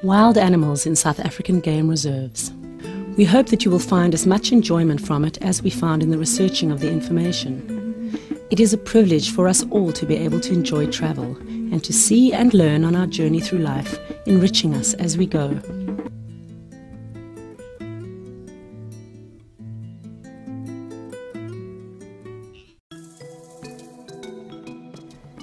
Wild animals in South African game reserves. We hope that you will find as much enjoyment from it as we found in the researching of the information. It is a privilege for us all to be able to enjoy travel and to see and learn on our journey through life, enriching us as we go.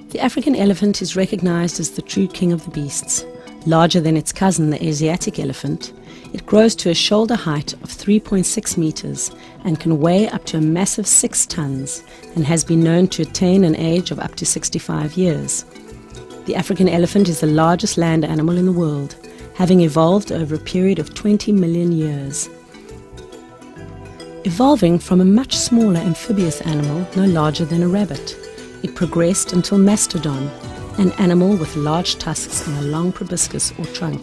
The African elephant is recognized as the true king of the beasts. Larger than its cousin, the Asiatic elephant, it grows to a shoulder height of 3.6 meters and can weigh up to a massive 6 tons and has been known to attain an age of up to 65 years. The African elephant is the largest land animal in the world, having evolved over a period of 20 million years. Evolving from a much smaller amphibious animal no larger than a rabbit, it progressed until mastodon, an animal with large tusks and a long proboscis or trunk.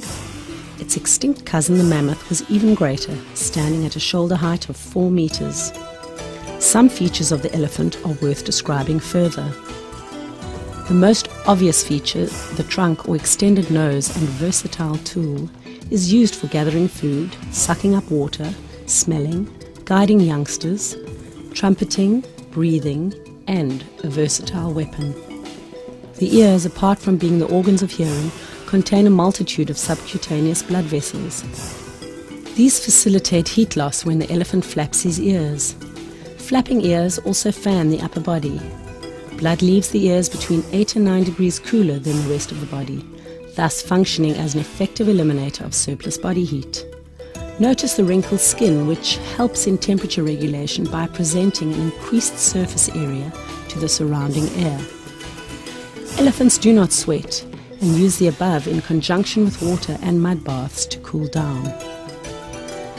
Its extinct cousin, the mammoth, was even greater, standing at a shoulder height of 4 meters. Some features of the elephant are worth describing further. The most obvious feature, the trunk or extended nose and versatile tool, is used for gathering food, sucking up water, smelling, guiding youngsters, trumpeting, breathing, and a versatile weapon. The ears, apart from being the organs of hearing, contain a multitude of subcutaneous blood vessels. These facilitate heat loss when the elephant flaps his ears. Flapping ears also fan the upper body. Blood leaves the ears between 8 and 9 degrees cooler than the rest of the body, thus functioning as an effective eliminator of surplus body heat. Notice the wrinkled skin, which helps in temperature regulation by presenting an increased surface area to the surrounding air. Elephants do not sweat and use the above in conjunction with water and mud baths to cool down.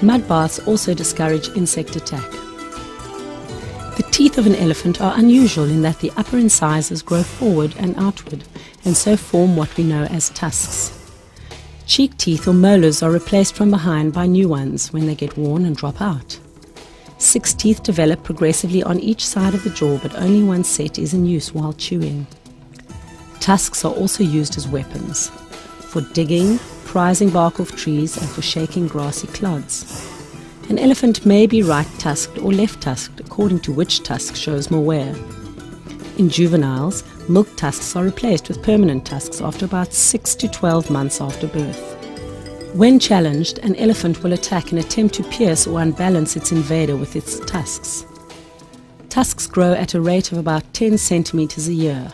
Mud baths also discourage insect attack. The teeth of an elephant are unusual in that the upper incisors grow forward and outward and so form what we know as tusks. Cheek teeth or molars are replaced from behind by new ones when they get worn and drop out. 6 teeth develop progressively on each side of the jaw, but only one set is in use while chewing. Tusks are also used as weapons, for digging, prizing bark off trees, and for shaking grassy clods. An elephant may be right-tusked or left-tusked, according to which tusk shows more wear. In juveniles, milk tusks are replaced with permanent tusks after about 6 to 12 months after birth. When challenged, an elephant will attack and attempt to pierce or unbalance its invader with its tusks. Tusks grow at a rate of about 10 centimeters a year.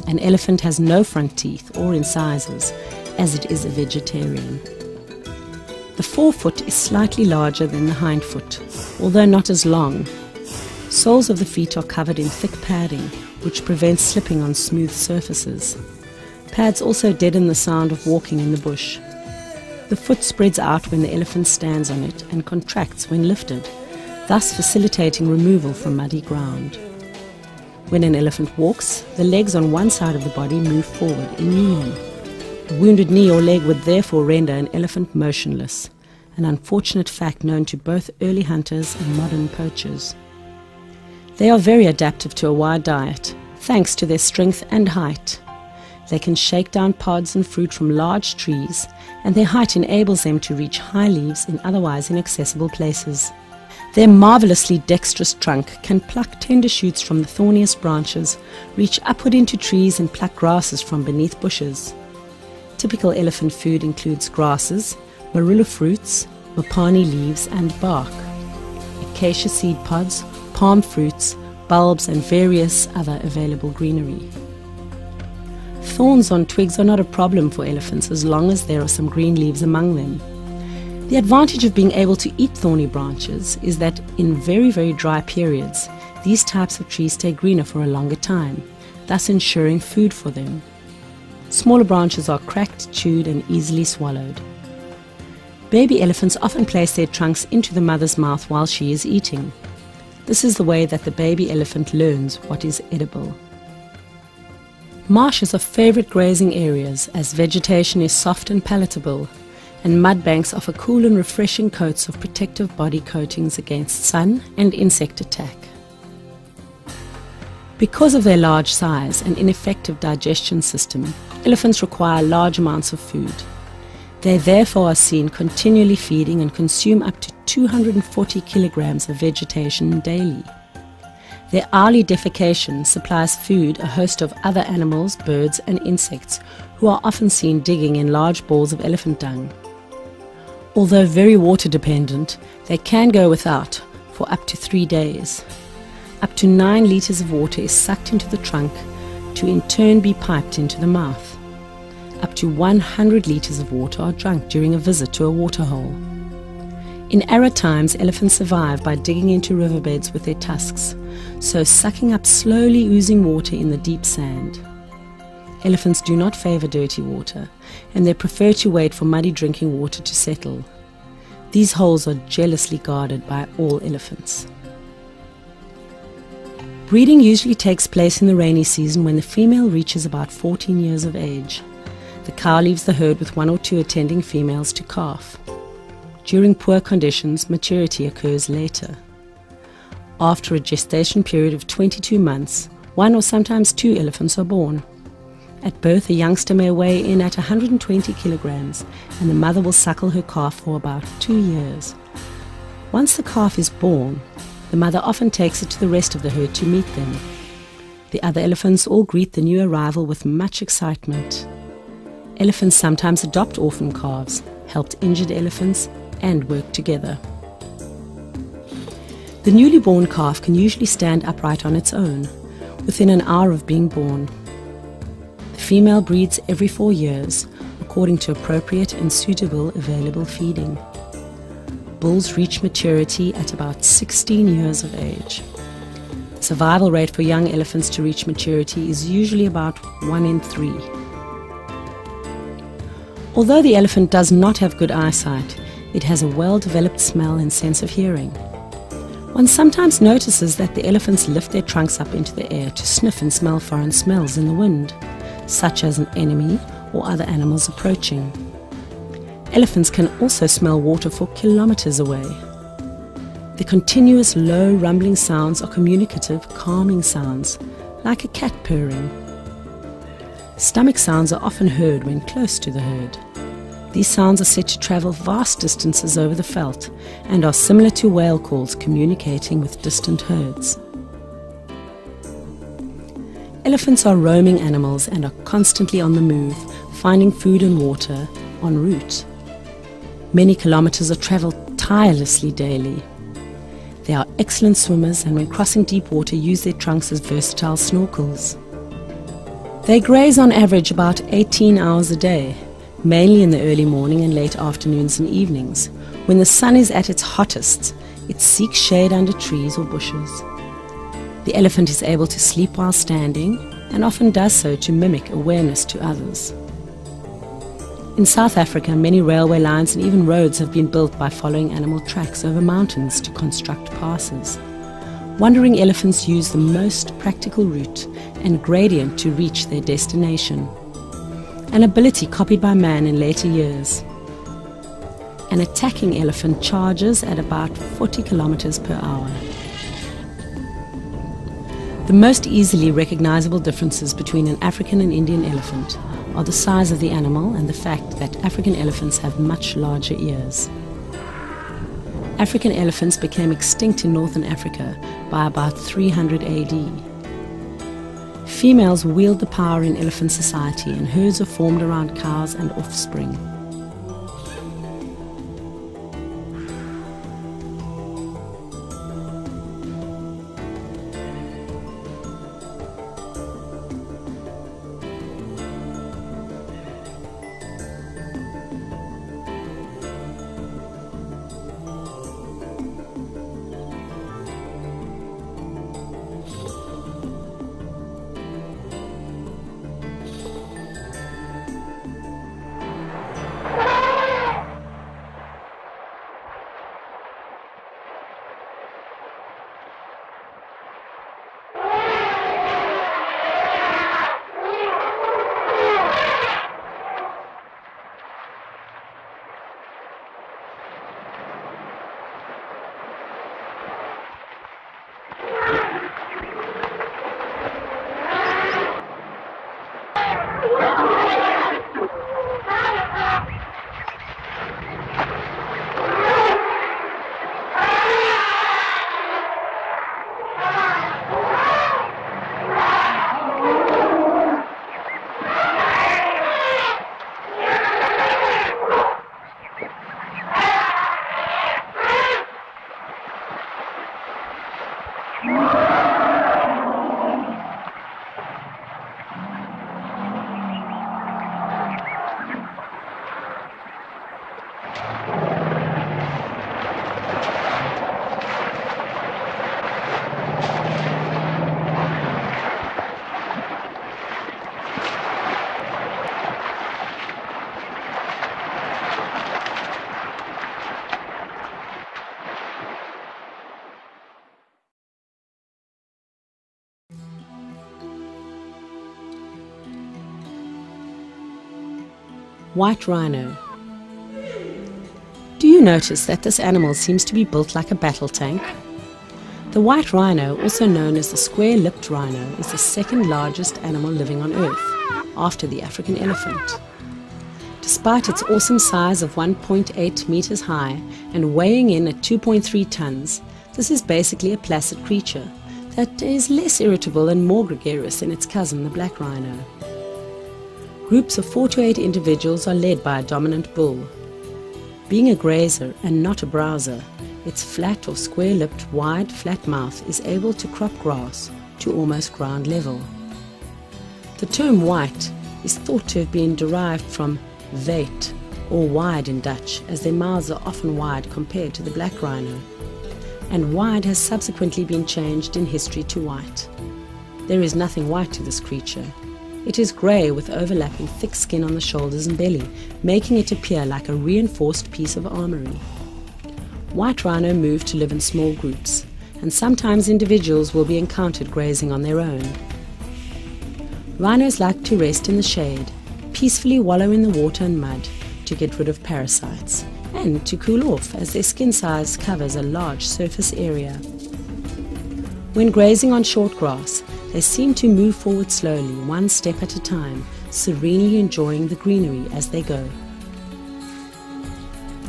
An elephant has no front teeth or incisors, as it is a vegetarian. The forefoot is slightly larger than the hind foot, although not as long. Soles of the feet are covered in thick padding, which prevents slipping on smooth surfaces. Pads also deaden the sound of walking in the bush. The foot spreads out when the elephant stands on it and contracts when lifted, thus facilitating removal from muddy ground. When an elephant walks, the legs on one side of the body move forward in union. A wounded knee or leg would therefore render an elephant motionless, an unfortunate fact known to both early hunters and modern poachers. They are very adaptive to a wide diet, thanks to their strength and height. They can shake down pods and fruit from large trees, and their height enables them to reach high leaves in otherwise inaccessible places. Their marvelously dexterous trunk can pluck tender shoots from the thorniest branches, reach upward into trees and pluck grasses from beneath bushes. Typical elephant food includes grasses, marula fruits, mopani leaves and bark, acacia seed pods, palm fruits, bulbs and various other available greenery. Thorns on twigs are not a problem for elephants as long as there are some green leaves among them. The advantage of being able to eat thorny branches is that in very, very dry periods, these types of trees stay greener for a longer time, thus ensuring food for them. Smaller branches are cracked, chewed, and easily swallowed. Baby elephants often place their trunks into the mother's mouth while she is eating. This is the way that the baby elephant learns what is edible. Marshes are favorite grazing areas as vegetation is soft and palatable, and mud banks offer cool and refreshing coats of protective body coatings against sun and insect attack. Because of their large size and ineffective digestion system, elephants require large amounts of food. They therefore are seen continually feeding and consume up to 240 kilograms of vegetation daily. Their hourly defecation supplies food a host of other animals, birds and insects who are often seen digging in large balls of elephant dung. Although very water dependent, they can go without for up to 3 days. Up to 9 liters of water is sucked into the trunk to in turn be piped into the mouth. Up to 100 liters of water are drunk during a visit to a waterhole. In arid times, elephants survive by digging into riverbeds with their tusks, so sucking up slowly oozing water in the deep sand. Elephants do not favor dirty water, and they prefer to wait for muddy drinking water to settle. These holes are jealously guarded by all elephants. Breeding usually takes place in the rainy season when the female reaches about 14 years of age. The cow leaves the herd with 1 or 2 attending females to calf. During poor conditions, maturity occurs later. After a gestation period of 22 months, 1 or sometimes 2 elephants are born. At birth, a youngster may weigh in at 120 kilograms, and the mother will suckle her calf for about 2 years. Once the calf is born, the mother often takes it to the rest of the herd to meet them. The other elephants all greet the new arrival with much excitement. Elephants sometimes adopt orphan calves, help injured elephants, and work together. The newly born calf can usually stand upright on its own, within an hour of being born. The female breeds every 4 years, according to appropriate and suitable available feeding. Bulls reach maturity at about 16 years of age. The survival rate for young elephants to reach maturity is usually about 1 in 3. Although the elephant does not have good eyesight, it has a well-developed smell and sense of hearing. One sometimes notices that the elephants lift their trunks up into the air to sniff and smell foreign smells in the wind, such as an enemy or other animals approaching. Elephants can also smell water for kilometers away. The continuous low rumbling sounds are communicative, calming sounds, like a cat purring. Stomach sounds are often heard when close to the herd. These sounds are said to travel vast distances over the veldt and are similar to whale calls communicating with distant herds. Elephants are roaming animals and are constantly on the move, finding food and water en route. Many kilometers are traveled tirelessly daily. They are excellent swimmers and when crossing deep water use their trunks as versatile snorkels. They graze on average about 18 hours a day, mainly in the early morning and late afternoons and evenings. When the sun is at its hottest, it seeks shade under trees or bushes. The elephant is able to sleep while standing and often does so to mimic awareness to others. In South Africa, many railway lines and even roads have been built by following animal tracks over mountains to construct passes. Wandering elephants use the most practical route and gradient to reach their destination, an ability copied by man in later years. An attacking elephant charges at about 40 kilometers per hour. The most easily recognizable differences between an African and Indian elephant are the size of the animal and the fact that African elephants have much larger ears. African elephants became extinct in northern Africa by about 300 AD. Females wield the power in elephant society and herds are formed around cows and offspring. White rhino. Do you notice that this animal seems to be built like a battle tank? The white rhino, also known as the square-lipped rhino, is the second largest animal living on Earth, after the African elephant. Despite its awesome size of 1.8 meters high and weighing in at 2.3 tons, this is basically a placid creature that is less irritable and more gregarious than its cousin, the black rhino. Groups of 4 to 8 individuals are led by a dominant bull. Being a grazer and not a browser, its flat or square-lipped, wide, flat mouth is able to crop grass to almost ground level. The term white is thought to have been derived from weit, or wide in Dutch, as their mouths are often wide compared to the black rhino. And wide has subsequently been changed in history to white. There is nothing white to this creature. It is grey with overlapping thick skin on the shoulders and belly, making it appear like a reinforced piece of armory. White rhino move to live in small groups, and sometimes individuals will be encountered grazing on their own. Rhinos like to rest in the shade, peacefully wallow in the water and mud to get rid of parasites, and to cool off as their skin size covers a large surface area. When grazing on short grass, they seem to move forward slowly, one step at a time, serenely enjoying the greenery as they go.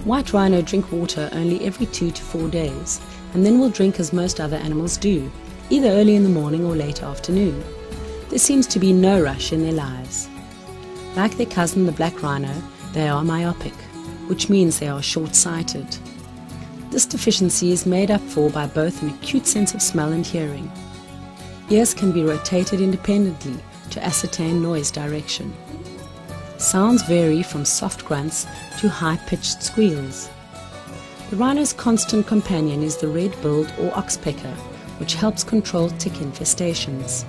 White rhino drink water only every 2 to 4 days, and then will drink as most other animals do, either early in the morning or late afternoon. There seems to be no rush in their lives. Like their cousin the black rhino, they are myopic, which means they are short-sighted. This deficiency is made up for by both an acute sense of smell and hearing. Ears can be rotated independently to ascertain noise direction. Sounds vary from soft grunts to high-pitched squeals. The rhino's constant companion is the red-billed or oxpecker, which helps control tick infestations.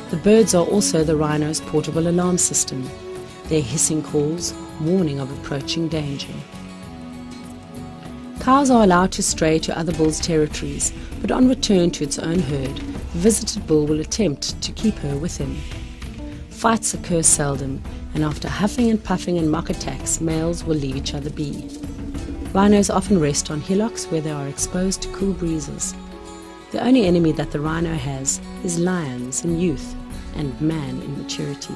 The birds are also the rhino's portable alarm system, their hissing calls warning of approaching danger. Cows are allowed to stray to other bulls' territories, but on return to its own herd, the visited bull will attempt to keep her with him. Fights occur seldom, and after huffing and puffing and mock attacks, males will leave each other be. Rhinos often rest on hillocks where they are exposed to cool breezes. The only enemy that the rhino has is lions in youth and man in maturity.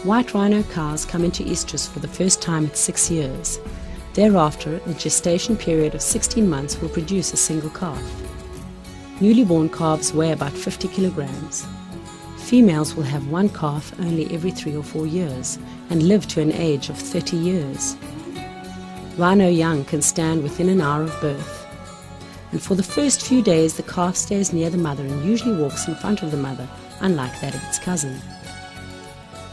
White rhino cows come into estrus for the first time at 6 years. Thereafter, a gestation period of 16 months will produce a single calf. Newly born calves weigh about 50 kilograms. Females will have one calf only every 3 or 4 years and live to an age of 30 years. Rhino young can stand within an hour of birth. And for the first few days, the calf stays near the mother and usually walks in front of the mother, unlike that of its cousin.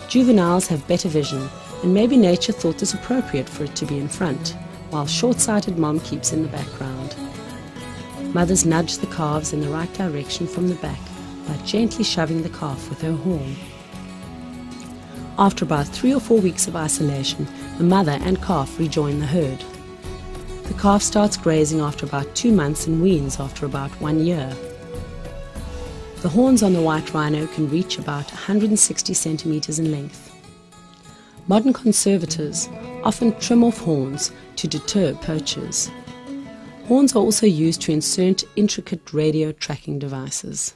Juveniles have better vision, and maybe nature thought this appropriate for it to be in front, while short-sighted mom keeps in the background. Mothers nudge the calves in the right direction from the back by gently shoving the calf with her horn. After about 3 or 4 weeks of isolation, the mother and calf rejoin the herd. The calf starts grazing after about 2 months and weans after about 1 year. The horns on the white rhino can reach about 160 centimeters in length. Modern conservators often trim off horns to deter poachers. Horns are also used to insert intricate radio tracking devices.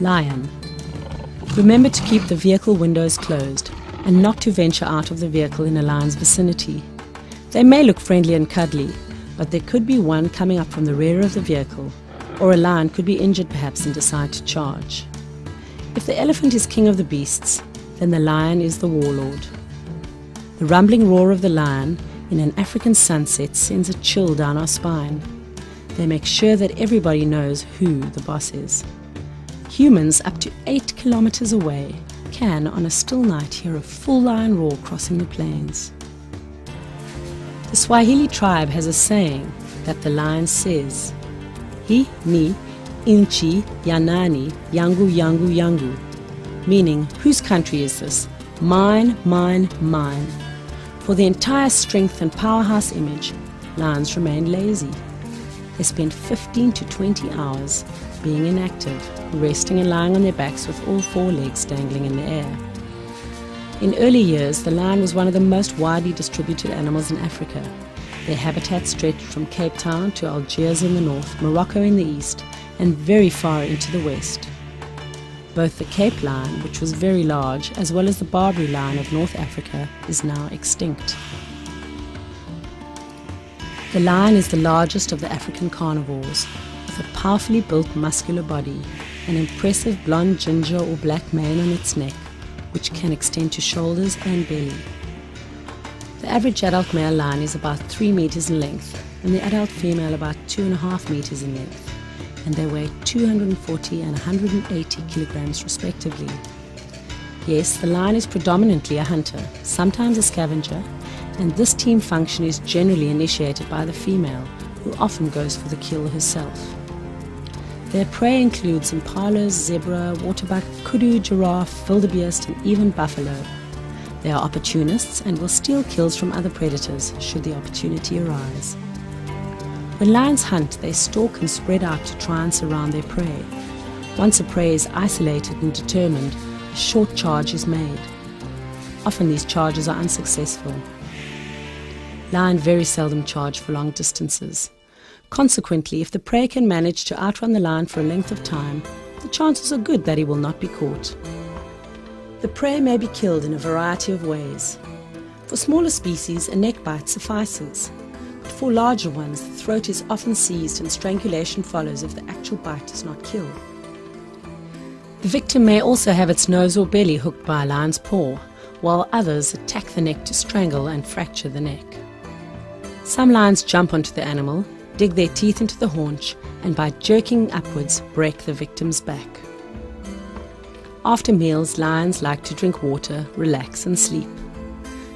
Lion. Remember to keep the vehicle windows closed and not to venture out of the vehicle in a lion's vicinity. They may look friendly and cuddly, but there could be one coming up from the rear of the vehicle, or a lion could be injured perhaps and decide to charge. If the elephant is king of the beasts, then the lion is the warlord. The rumbling roar of the lion in an African sunset sends a chill down our spine. They make sure that everybody knows who the boss is. Humans up to 8 kilometers away can, on a still night, hear a full lion roar crossing the plains. The Swahili tribe has a saying that the lion says, "Hi ni inchi ya nani yangu yangu yangu," meaning, whose country is this? Mine, mine, mine. For the entire strength and powerhouse image, lions remain lazy. They spend 15 to 20 hours being inactive, resting and lying on their backs with all four legs dangling in the air. In early years, the lion was one of the most widely distributed animals in Africa. Their habitat stretched from Cape Town to Algiers in the north, Morocco in the east, and very far into the west. Both the Cape lion, which was very large, as well as the Barbary lion of North Africa, is now extinct. The lion is the largest of the African carnivores, with a powerfully built muscular body, an impressive blonde ginger or black mane on its neck, which can extend to shoulders and belly. The average adult male lion is about 3 meters in length, and the adult female about 2.5 meters in length, and they weigh 240 and 180 kilograms respectively. Yes, the lion is predominantly a hunter, sometimes a scavenger, and this team function is generally initiated by the female, who often goes for the kill herself. Their prey includes impalas, zebra, waterbuck, kudu, giraffe, wildebeest, and even buffalo. They are opportunists and will steal kills from other predators should the opportunity arise. When lions hunt, they stalk and spread out to try and surround their prey. Once a prey is isolated and determined, a short charge is made. Often these charges are unsuccessful. Lion very seldom charge for long distances. Consequently, if the prey can manage to outrun the lion for a length of time, the chances are good that he will not be caught. The prey may be killed in a variety of ways. For smaller species, a neck bite suffices. But for larger ones, the throat is often seized and strangulation follows if the actual bite does not kill. The victim may also have its nose or belly hooked by a lion's paw, while others attack the neck to strangle and fracture the neck. Some lions jump onto the animal, dig their teeth into the haunch, and by jerking upwards, break the victim's back. After meals, lions like to drink water, relax and sleep.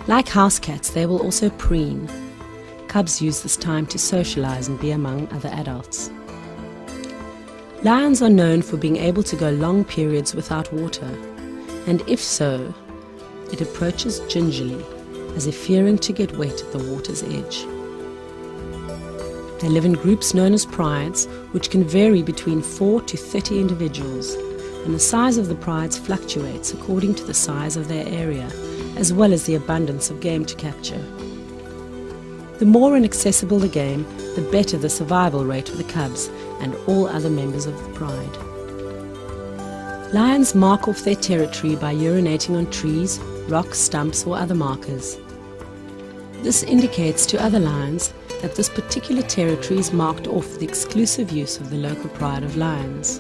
Like house cats, they will also preen. Cubs use this time to socialize and be among other adults. Lions are known for being able to go long periods without water, and if so, it approaches gingerly, as if fearing to get wet at the water's edge. They live in groups known as prides, which can vary between 4 to 30 individuals, and the size of the prides fluctuates according to the size of their area, as well as the abundance of game to capture. The more inaccessible the game, the better the survival rate of the cubs and all other members of the pride. Lions mark off their territory by urinating on trees, rocks, stumps or other markers. This indicates to other lions that this particular territory is marked off for the exclusive use of the local pride of lions.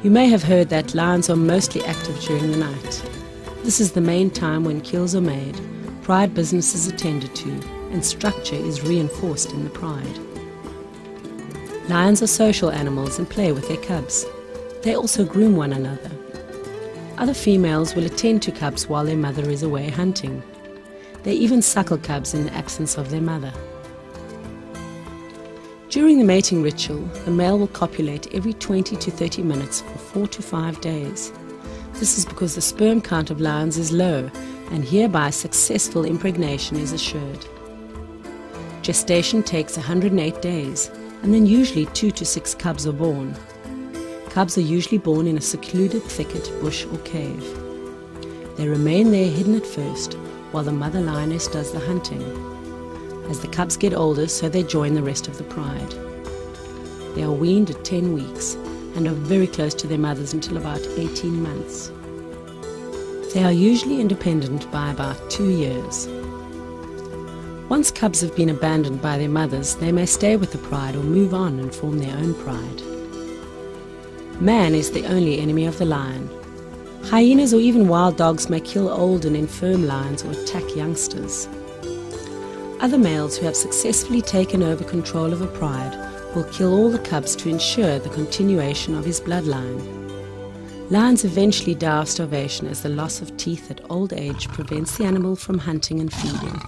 You may have heard that lions are mostly active during the night. This is the main time when kills are made, pride business is attended to, and structure is reinforced in the pride. Lions are social animals and play with their cubs. They also groom one another. Other females will attend to cubs while their mother is away hunting. They even suckle cubs in the absence of their mother. During the mating ritual, the male will copulate every 20 to 30 minutes for 4 to 5 days. This is because the sperm count of lions is low, and hereby successful impregnation is assured. Gestation takes 108 days, and then usually 2 to 6 cubs are born. Cubs are usually born in a secluded thicket, bush or cave. They remain there hidden at first, while the mother lioness does the hunting. As the cubs get older, so they join the rest of the pride. They are weaned at 10 weeks and are very close to their mothers until about 18 months. They are usually independent by about 2 years. Once cubs have been abandoned by their mothers, they may stay with the pride or move on and form their own pride. Man is the only enemy of the lion. Hyenas or even wild dogs may kill old and infirm lions or attack youngsters. Other males who have successfully taken over control of a pride will kill all the cubs to ensure the continuation of his bloodline. Lions eventually die of starvation as the loss of teeth at old age prevents the animal from hunting and feeding.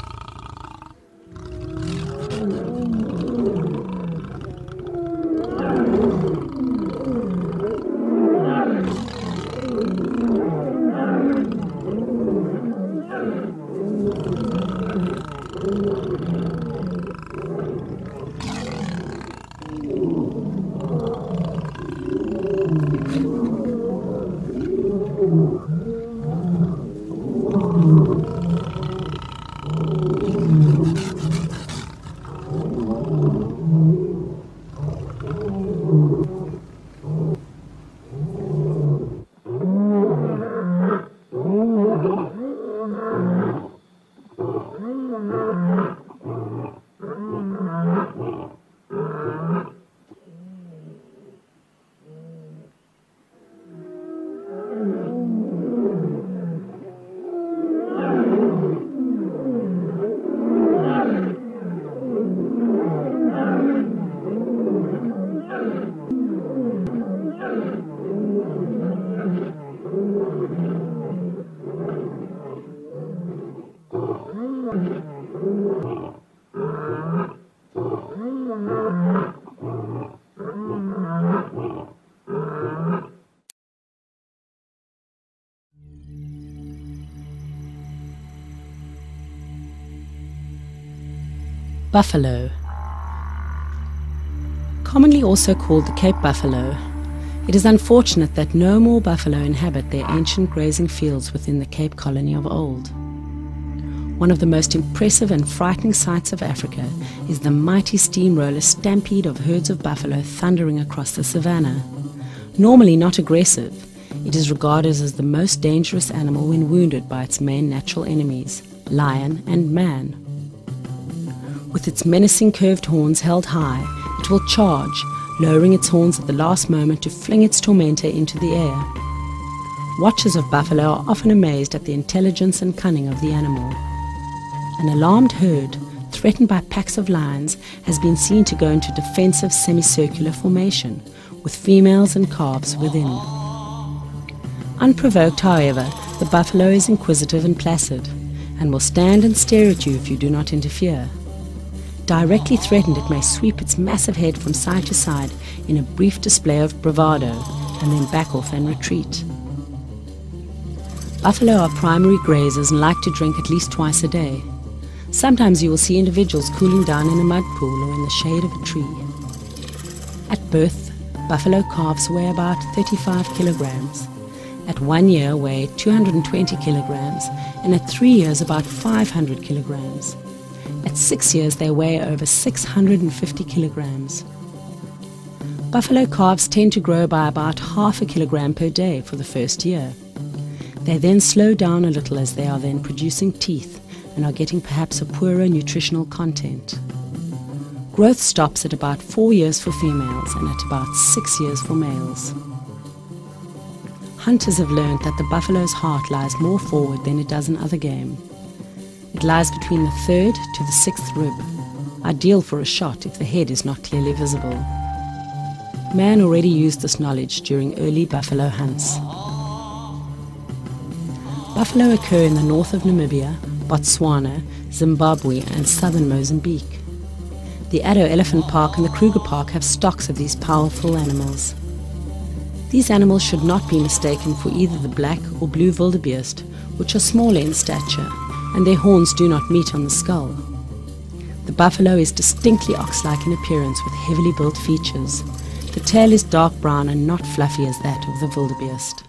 Buffalo. Commonly also called the Cape buffalo, it is unfortunate that no more buffalo inhabit their ancient grazing fields within the Cape colony of old. One of the most impressive and frightening sights of Africa is the mighty steamroller stampede of herds of buffalo thundering across the savannah. Normally not aggressive, it is regarded as the most dangerous animal when wounded by its main natural enemies, lion and man. With its menacing curved horns held high, it will charge, lowering its horns at the last moment to fling its tormentor into the air. Watchers of buffalo are often amazed at the intelligence and cunning of the animal. An alarmed herd, threatened by packs of lions, has been seen to go into defensive semicircular formation, with females and calves within. Unprovoked, however, the buffalo is inquisitive and placid, and will stand and stare at you if you do not interfere. Directly threatened, it may sweep its massive head from side to side in a brief display of bravado, and then back off and retreat. Buffalo are primary grazers and like to drink at least twice a day. Sometimes you will see individuals cooling down in a mud pool or in the shade of a tree. At birth, buffalo calves weigh about 35 kilograms. At 1 year weigh 220 kilograms, and at 3 years about 500 kilograms. At 6 years they weigh over 650 kilograms. Buffalo calves tend to grow by about half a kilogram per day for the first year. They then slow down a little as they are then producing teeth and are getting perhaps a poorer nutritional content. Growth stops at about 4 years for females and at about 6 years for males. Hunters have learned that the buffalo's heart lies more forward than it does in other game. It lies between the 3rd to the 6th rib, ideal for a shot if the head is not clearly visible. Man already used this knowledge during early buffalo hunts. Buffalo occur in the north of Namibia, Botswana, Zimbabwe and southern Mozambique. The Addo Elephant Park and the Kruger Park have stocks of these powerful animals. These animals should not be mistaken for either the black or blue wildebeest, which are smaller in stature, and their horns do not meet on the skull. The buffalo is distinctly ox-like in appearance with heavily built features. The tail is dark brown and not fluffy as that of the wildebeest.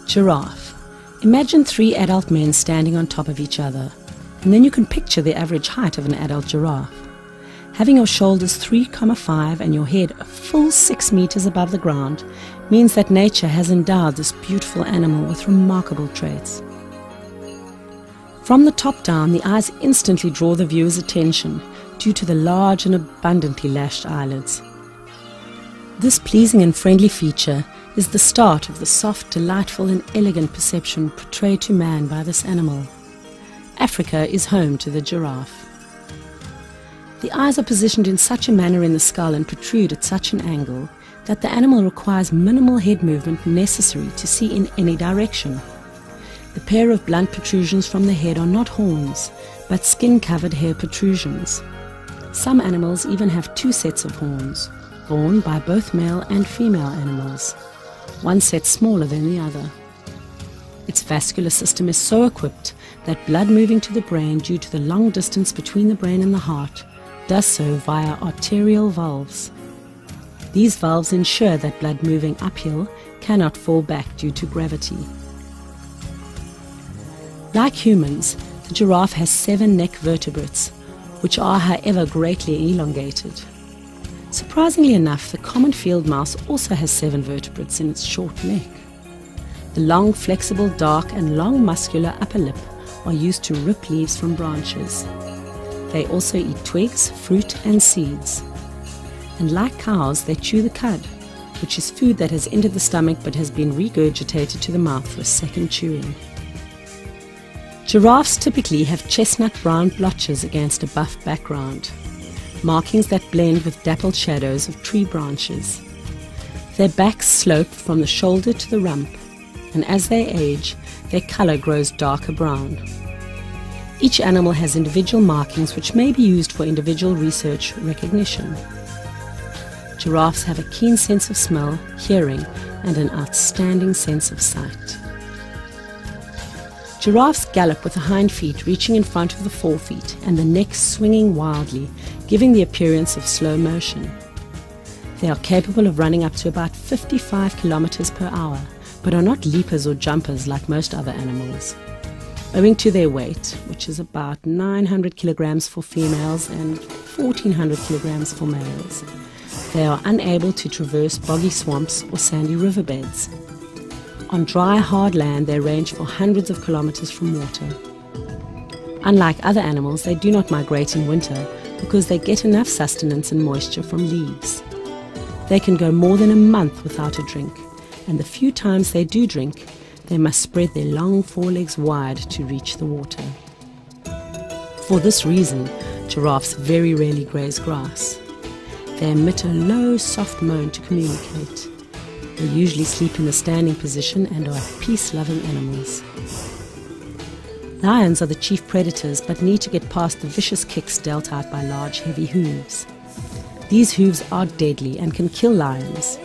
Giraffe. Imagine 3 adult men standing on top of each other, and then you can picture the average height of an adult giraffe. Having your shoulders 3,5 and your head a full 6 meters above the ground means that nature has endowed this beautiful animal with remarkable traits. From the top down, the eyes instantly draw the viewer's attention due to the large and abundantly lashed eyelids. This pleasing and friendly feature is the start of the soft, delightful and elegant perception portrayed to man by this animal. Africa is home to the giraffe. The eyes are positioned in such a manner in the skull and protrude at such an angle that the animal requires minimal head movement necessary to see in any direction. The pair of blunt protrusions from the head are not horns, but skin-covered hair protrusions. Some animals even have 2 sets of horns, borne by both male and female animals, one set smaller than the other. Its vascular system is so equipped that blood moving to the brain due to the long distance between the brain and the heart does so via arterial valves. These valves ensure that blood moving uphill cannot fall back due to gravity. Like humans, the giraffe has 7 neck vertebrates, which are however greatly elongated. Surprisingly enough, the common field mouse also has 7 vertebrates in its short neck. The long, flexible, dark and long muscular upper lip are used to rip leaves from branches. They also eat twigs, fruit and seeds. And like cows, they chew the cud, which is food that has entered the stomach but has been regurgitated to the mouth for a second chewing. Giraffes typically have chestnut brown blotches against a buff background, markings that blend with dappled shadows of tree branches. Their backs slope from the shoulder to the rump, and as they age, their color grows darker brown. Each animal has individual markings which may be used for individual research recognition. Giraffes have a keen sense of smell, hearing, and an outstanding sense of sight. Giraffes gallop with the hind feet reaching in front of the forefeet and the neck swinging wildly, giving the appearance of slow motion. They are capable of running up to about 55 kilometers per hour, but are not leapers or jumpers like most other animals. Owing to their weight, which is about 900 kilograms for females and 1400 kilograms for males, they are unable to traverse boggy swamps or sandy riverbeds. On dry, hard land, they range for hundreds of kilometers from water. Unlike other animals, they do not migrate in winter because they get enough sustenance and moisture from leaves. They can go more than a month without a drink, and the few times they do drink, they must spread their long forelegs wide to reach the water. For this reason, giraffes very rarely graze grass. They emit a low, soft moan to communicate. They usually sleep in the standing position and are peace-loving animals. Lions are the chief predators, but need to get past the vicious kicks dealt out by large, heavy hooves. These hooves are deadly and can kill lions.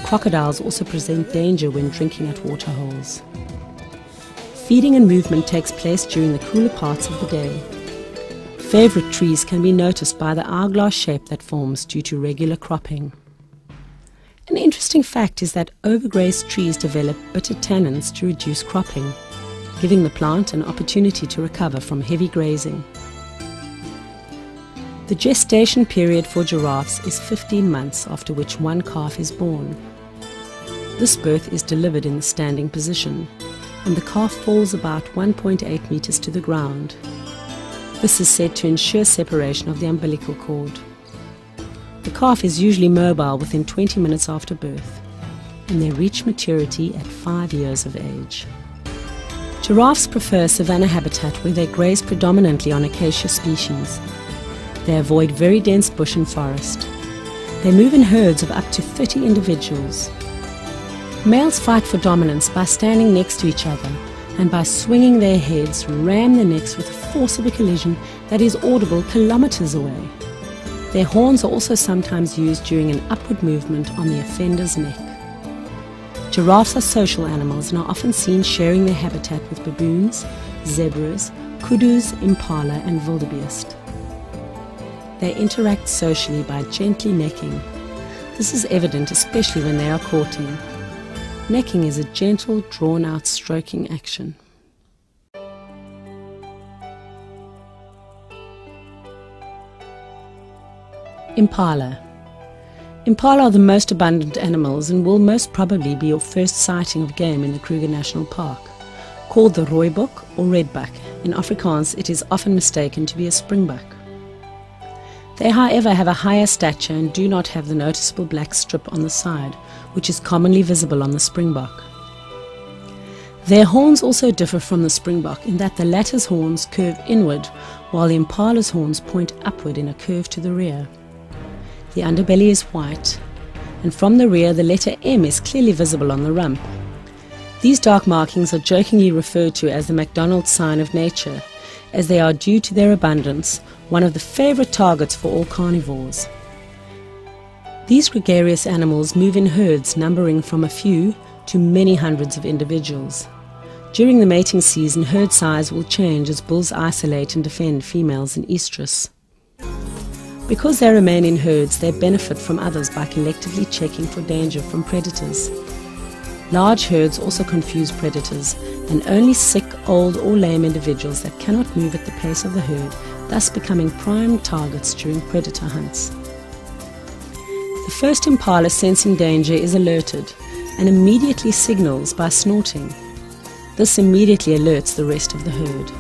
Crocodiles also present danger when drinking at waterholes. Feeding and movement takes place during the cooler parts of the day. Favorite trees can be noticed by the hourglass shape that forms due to regular cropping. An interesting fact is that overgrazed trees develop bitter tannins to reduce cropping, giving the plant an opportunity to recover from heavy grazing. The gestation period for giraffes is 15 months, after which one calf is born. This birth is delivered in the standing position, and the calf falls about 1.8 meters to the ground. This is said to ensure separation of the umbilical cord. The calf is usually mobile within 20 minutes after birth, and they reach maturity at 5 years of age. Giraffes prefer savanna habitat where they graze predominantly on acacia species. They avoid very dense bush and forest. They move in herds of up to 30 individuals. Males fight for dominance by standing next to each other and by swinging their heads, ram their necks with a force of a collision that is audible kilometers away. Their horns are also sometimes used during an upward movement on the offender's neck. Giraffes are social animals and are often seen sharing their habitat with baboons, zebras, kudus, impala and wildebeest. They interact socially by gently necking. This is evident especially when they are courting. Necking is a gentle, drawn-out stroking action. Impala. Impala are the most abundant animals and will most probably be your first sighting of game in the Kruger National Park. Called the rooibok or redbuck, in Afrikaans it is often mistaken to be a springbuck. They, however, have a higher stature and do not have the noticeable black strip on the side, which is commonly visible on the springbok. Their horns also differ from the springbok in that the latter's horns curve inward, while the impala's horns point upward in a curve to the rear. The underbelly is white, and from the rear the letter M is clearly visible on the rump. These dark markings are jokingly referred to as the McDonald's sign of nature, as they are, due to their abundance, one of the favorite targets for all carnivores. These gregarious animals move in herds numbering from a few to many hundreds of individuals. During the mating season, herd size will change as bulls isolate and defend females in estrus. Because they remain in herds, they benefit from others by collectively checking for danger from predators. Large herds also confuse predators, and only sick, old or lame individuals that cannot move at the pace of the herd, thus becoming prime targets during predator hunts. The first impala sensing danger is alerted and immediately signals by snorting. This immediately alerts the rest of the herd.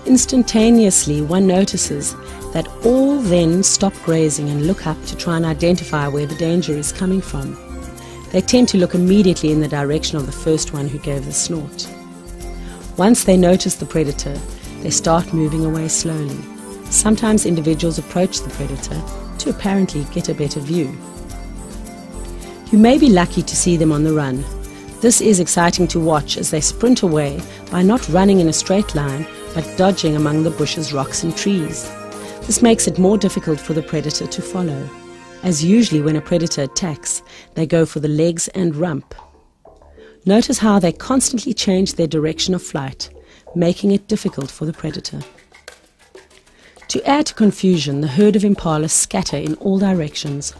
Instantaneously, one notices that all then stop grazing and look up to try and identify where the danger is coming from. They tend to look immediately in the direction of the first one who gave the snort. Once they notice the predator, they start moving away slowly. Sometimes individuals approach the predator to apparently get a better view. You may be lucky to see them on the run. This is exciting to watch as they sprint away by not running in a straight line but dodging among the bushes, rocks and trees. This makes it more difficult for the predator to follow, as usually when a predator attacks, they go for the legs and rump. Notice how they constantly change their direction of flight, making it difficult for the predator. To add to confusion, the herd of impalas scatter in all directions.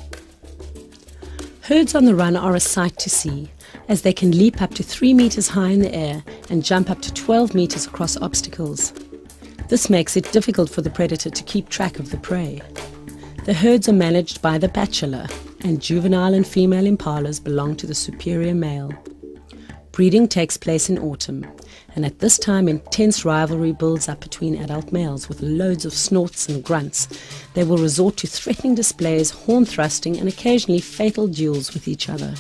Herds on the run are a sight to see, as they can leap up to 3 meters high in the air and jump up to 12 meters across obstacles. This makes it difficult for the predator to keep track of the prey. The herds are managed by the bachelor, and juvenile and female impalas belong to the superior male. Breeding takes place in autumn, and at this time intense rivalry builds up between adult males with loads of snorts and grunts. They will resort to threatening displays, horn thrusting, and occasionally fatal duels with each other.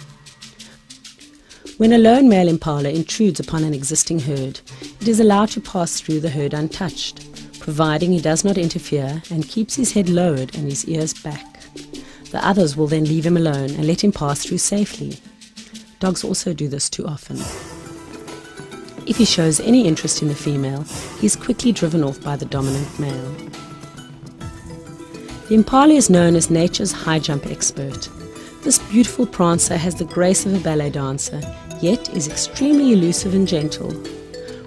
When a lone male impala intrudes upon an existing herd, it is allowed to pass through the herd untouched, providing he does not interfere and keeps his head lowered and his ears back. The others will then leave him alone and let him pass through safely. Dogs also do this too often. If he shows any interest in the female, he is quickly driven off by the dominant male. The impala is known as nature's high jump expert. This beautiful prancer has the grace of a ballet dancer, yet is extremely elusive and gentle.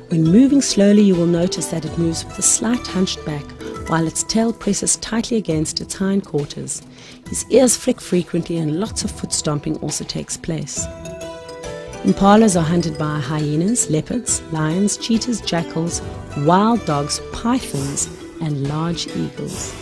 When moving slowly, you will notice that it moves with a slight hunched back, while its tail presses tightly against its hindquarters. His ears flick frequently and lots of foot stomping also takes place. Impalas are hunted by hyenas, leopards, lions, cheetahs, jackals, wild dogs, pythons, and large eagles.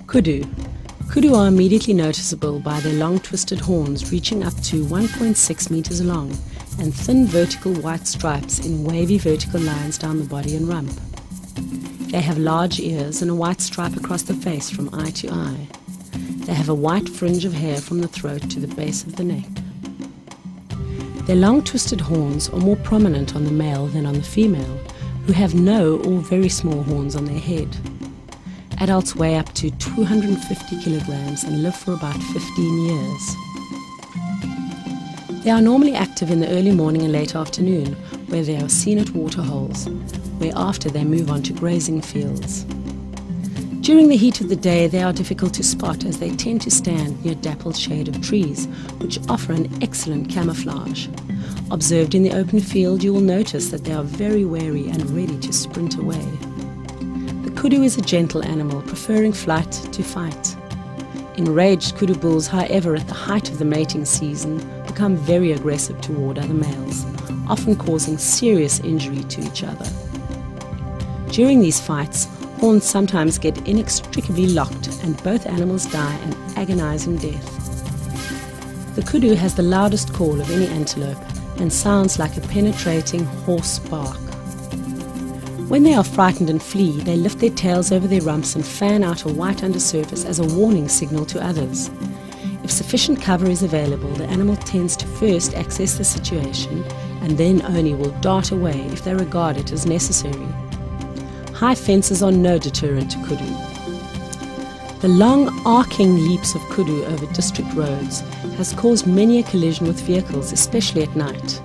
Kudu. Kudu are immediately noticeable by their long twisted horns reaching up to 1.6 meters long and thin vertical white stripes in wavy vertical lines down the body and rump. They have large ears and a white stripe across the face from eye to eye. They have a white fringe of hair from the throat to the base of the neck. Their long twisted horns are more prominent on the male than on the female, who have no or very small horns on their head. Adults weigh up to 250 kilograms and live for about 15 years. They are normally active in the early morning and late afternoon, where they are seen at waterholes, whereafter they move on to grazing fields. During the heat of the day, they are difficult to spot as they tend to stand near dappled shade of trees, which offer an excellent camouflage. Observed in the open field, you will notice that they are very wary and ready to sprint away. The kudu is a gentle animal, preferring flight to fight. Enraged kudu bulls, however, at the height of the mating season, become very aggressive toward other males, often causing serious injury to each other. During these fights, horns sometimes get inextricably locked and both animals die an agonizing death. The kudu has the loudest call of any antelope and sounds like a penetrating hoarse bark. When they are frightened and flee, they lift their tails over their rumps and fan out a white undersurface as a warning signal to others. If sufficient cover is available, the animal tends to first access the situation and then only will dart away if they regard it as necessary. High fences are no deterrent to kudu. The long arcing leaps of kudu over district roads has caused many a collision with vehicles, especially at night.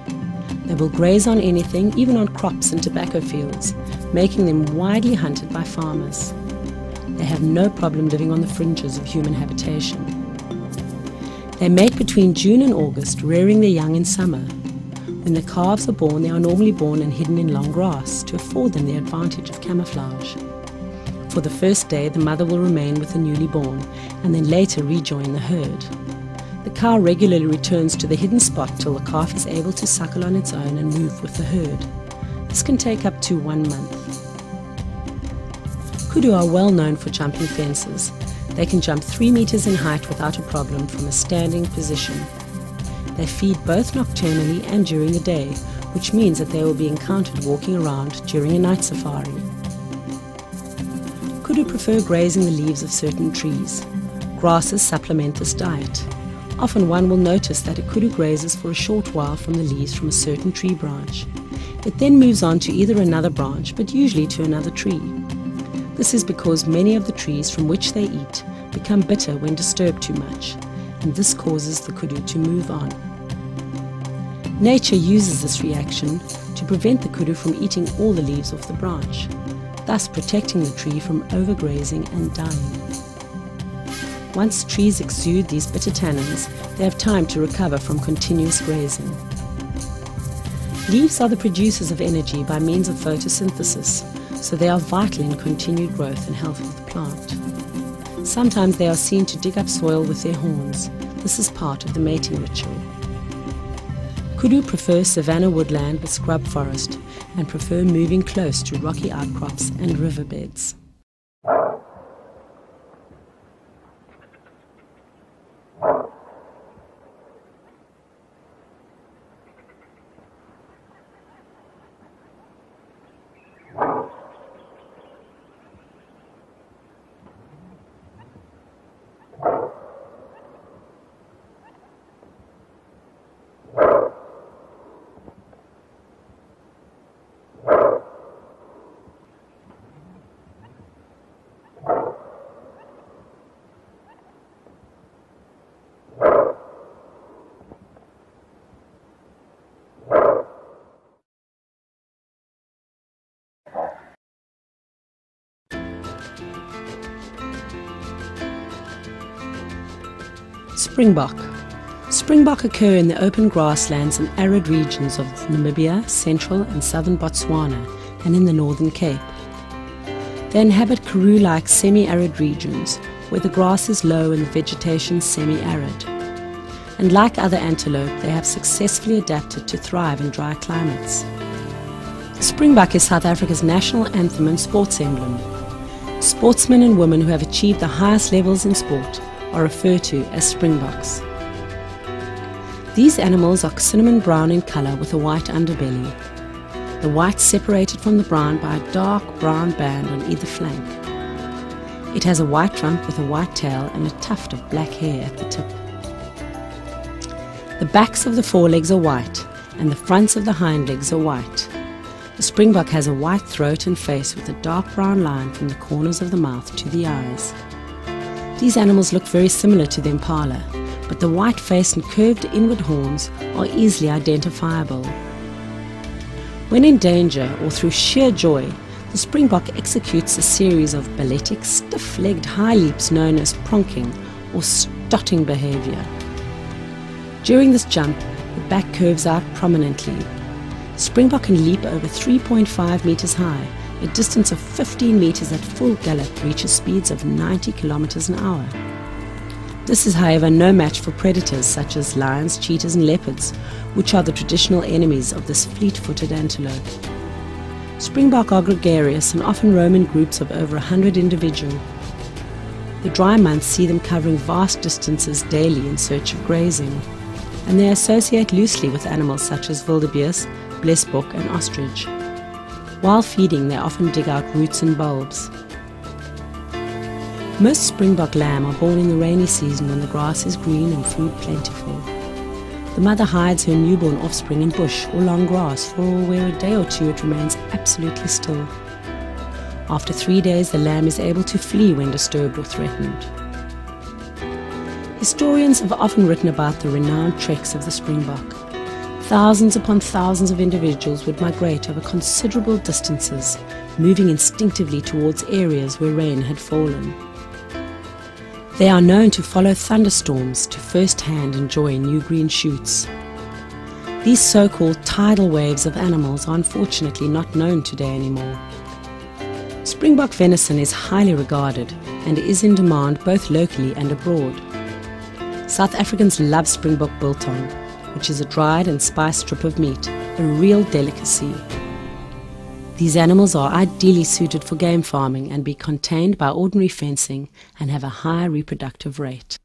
They will graze on anything, even on crops and tobacco fields, making them widely hunted by farmers. They have no problem living on the fringes of human habitation. They mate between June and August, rearing their young in summer. When the calves are born, they are normally born and hidden in long grass to afford them the advantage of camouflage. For the first day, the mother will remain with the newly born and then later rejoin the herd. The cow regularly returns to the hidden spot till the calf is able to suckle on its own and move with the herd. This can take up to 1 month. Kudu are well known for jumping fences. They can jump 3 meters in height without a problem from a standing position. They feed both nocturnally and during the day, which means that they will be encountered walking around during a night safari. Kudu prefer grazing the leaves of certain trees. Grasses supplement this diet. Often one will notice that a kudu grazes for a short while from the leaves from a certain tree branch. It then moves on to either another branch, but usually to another tree. This is because many of the trees from which they eat become bitter when disturbed too much, and this causes the kudu to move on. Nature uses this reaction to prevent the kudu from eating all the leaves off the branch, thus protecting the tree from overgrazing and dying. Once trees exude these bitter tannins, they have time to recover from continuous grazing. Leaves are the producers of energy by means of photosynthesis, so they are vital in continued growth and health of the plant. Sometimes they are seen to dig up soil with their horns. This is part of the mating ritual. Kudu prefer savanna woodland with scrub forest and prefer moving close to rocky outcrops and riverbeds. Springbok. Springbok occur in the open grasslands and arid regions of Namibia, central and southern Botswana, and in the Northern Cape. They inhabit karoo-like semi-arid regions where the grass is low and the vegetation semi-arid. And like other antelope, they have successfully adapted to thrive in dry climates. The Springbok is South Africa's national anthem and sports emblem. Sportsmen and women who have achieved the highest levels in sport are referred to as Springboks. These animals are cinnamon brown in colour with a white underbelly. The white separated from the brown by a dark brown band on either flank. It has a white trunk with a white tail and a tuft of black hair at the tip. The backs of the forelegs are white and the fronts of the hind legs are white. The Springbok has a white throat and face with a dark brown line from the corners of the mouth to the eyes. These animals look very similar to the impala, but the white face and curved inward horns are easily identifiable. When in danger or through sheer joy, the Springbok executes a series of balletic, stiff-legged high leaps known as pronking or stotting behavior. During this jump, the back curves out prominently. Springbok can leap over 3.5 meters high. A distance of 15 meters at full gallop reaches speeds of 90 kilometers an hour. This is, however, no match for predators such as lions, cheetahs and leopards, which are the traditional enemies of this fleet-footed antelope. Springbok are gregarious and often roam in groups of over 100 individuals. The dry months see them covering vast distances daily in search of grazing, and they associate loosely with animals such as wildebeest, blesbok and ostrich. While feeding, they often dig out roots and bulbs. Most Springbok lamb are born in the rainy season when the grass is green and food plentiful. The mother hides her newborn offspring in bush or long grass for where a day or two it remains absolutely still. After 3 days, the lamb is able to flee when disturbed or threatened. Historians have often written about the renowned treks of the Springbok. Thousands upon thousands of individuals would migrate over considerable distances, moving instinctively towards areas where rain had fallen. They are known to follow thunderstorms to first-hand enjoy new green shoots. These so-called tidal waves of animals are unfortunately not known today anymore. Springbok venison is highly regarded and is in demand both locally and abroad. South Africans love Springbok biltong, which is a dried and spiced strip of meat, a real delicacy. These animals are ideally suited for game farming and be contained by ordinary fencing and have a high reproductive rate.